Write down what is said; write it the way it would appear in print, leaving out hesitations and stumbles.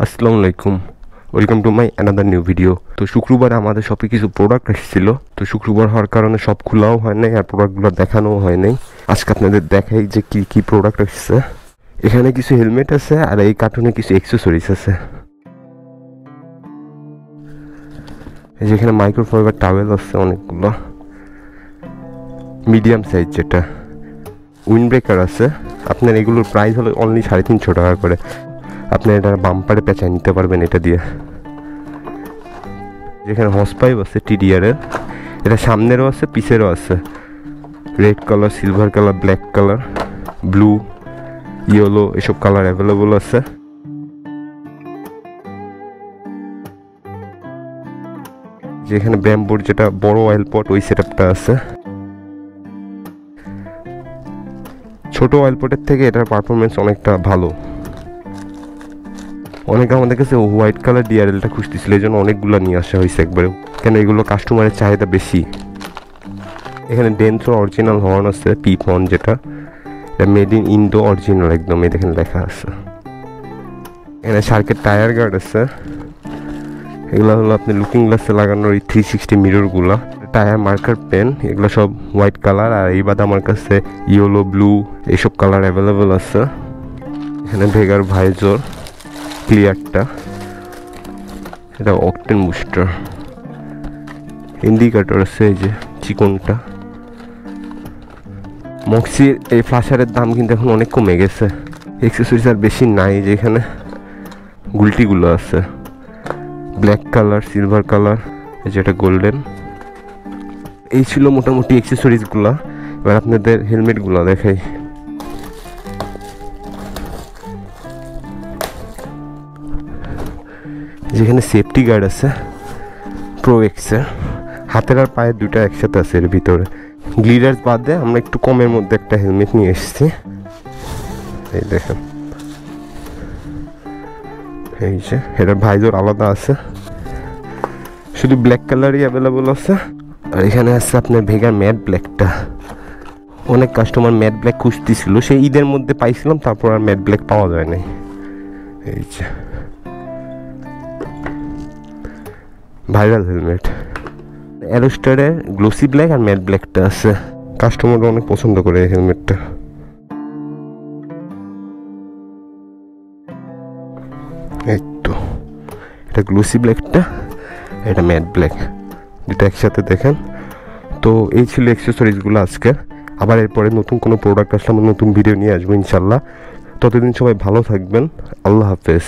আসসালামু আলাইকুম, welcome to my another new video. তো শুক্রবার আমাদের শপে কিছু প্রোডাক্ট এসেছিল। তো শুক্রবার হওয়ার কারণে সব খোলাও হয় নাই আর প্রোডাক্টগুলো দেখানোও হয় নাই। আজকে আপনাদের দেখাই যে কি কি প্রোডাক্ট এসেছে। এখানে কিছু হেলমেট আছে আর এই কার্টুনে কিছু অ্যাক্সেসরিজ আছে। এই যে এখানে মাইক্রোফাইবার টাওয়েল আছে অনেকগুলো, মিডিয়াম সাইজ যেটা। উইন্ড ব্রেকার আছে, আপনার এগুলোর প্রাইস হলো অনলি 350 টাকা করে। আপনি এটা বাম্পারে পেঁচায় নিতে পারবেন এটা দিয়ে। যেখানে হস পাইপ আছে টিডিআর এর, এটা সামনেরও আছে পিছেরও আছে। Red colour, silver colour, black colour, blue, yellow এসব কালার অ্যাভেলেবল আছে। যেখানে ব্যাম্বোর যেটা বড় অয়েল পট ওই সেটআপটা আছে। ছোট অয়েল পটের থেকে এটার পারফরমেন্স অনেকটা ভালো। অনেকে আমাদের কাছে হোয়াইট কালার ডিআরএলটা খুঁজতেছিল, এই জন্য অনেকগুলো নিয়ে আসা হয়েছে একবারে, কেন এগুলো কাস্টমারের চাহিদা বেশি। এখানে ডেন্সো অরিজিনাল হর্ন আছে, পিপ হর্ন যেটা, এটা মেড ইন ইন্দো অরিজিনাল একদম, এই দেখেন লেখা আছে। এখানে শার্কের টায়ার গার্ড আছে, এগুলো হলো আপনি লুকিং গ্লাসে লাগানোর এই 360 মিররগুলো। টায়ার মার্কার পেন, এগুলো সব হোয়াইট কালার, আর এই বাদে আমার কাছে ইয়েলো, ব্লু এইসব কালার অ্যাভেলেবেল আছে। এখানে ভেগার ভাইজর ক্লিয়ারটা, এটা অকটেন বুস্টার। ইন্ডিকেটর আছে এই যে চিকনটা। মক্সির এই ফ্লাশারের দাম কিন্তু এখন অনেক কমে গেছে, এক্সেসরিজ আর বেশি নাই। যেখানে গুলটিগুলো আছে ব্ল্যাক কালার, সিলভার কালার, যেটা গোল্ডেন। এই ছিল মোটামুটি এক্সেসরিজগুলো। এবার আপনাদের হেলমেটগুলো দেখাই। যেখানে সেফটি গার্ড আছে প্রো এক্সের, হাতের আর পায়ের দুটো একসাথে আছে এর ভিতরে। গ্লিডার্স বাদে আমরা একটু কমের মধ্যে একটা হেলমেট নিয়ে এসেছি, এই দেখেন। এই যে এটার ভাইজর আলাদা আছে, শুধু ব্ল্যাক কালারই অ্যাভেলেবল আছে। আর এখানে আছে আপনার ভেগার ম্যাট ব্ল্যাকটা। অনেক কাস্টমার ম্যাট ব্ল্যাক খুঁজতেছিল, সেই ঈদের মধ্যে পাইছিলাম, তারপর আর ম্যাট ব্ল্যাক পাওয়া যায় নাই। এই যে ভাইরাল হেলমেট, অ্যারোস্টারের গ্লোসি ব্ল্যাক আর ম্যাট ব্ল্যাকটা আছে। কাস্টমাররা অনেক পছন্দ করে এই হেলমেটটা। এই তো এটা গ্লোসি ব্ল্যাকটা, এটা ম্যাট ব্ল্যাক, দুটো একসাথে দেখেন। তো এই ছিল অ্যাক্সেসরিজগুলো আজকে। আবার এরপরে নতুন কোনো প্রোডাক্ট আসলে আমরা নতুন ভিডিও নিয়ে আসবো ইনশাল্লাহ। ততদিন সবাই ভালো থাকবেন, আল্লাহ হাফেজ।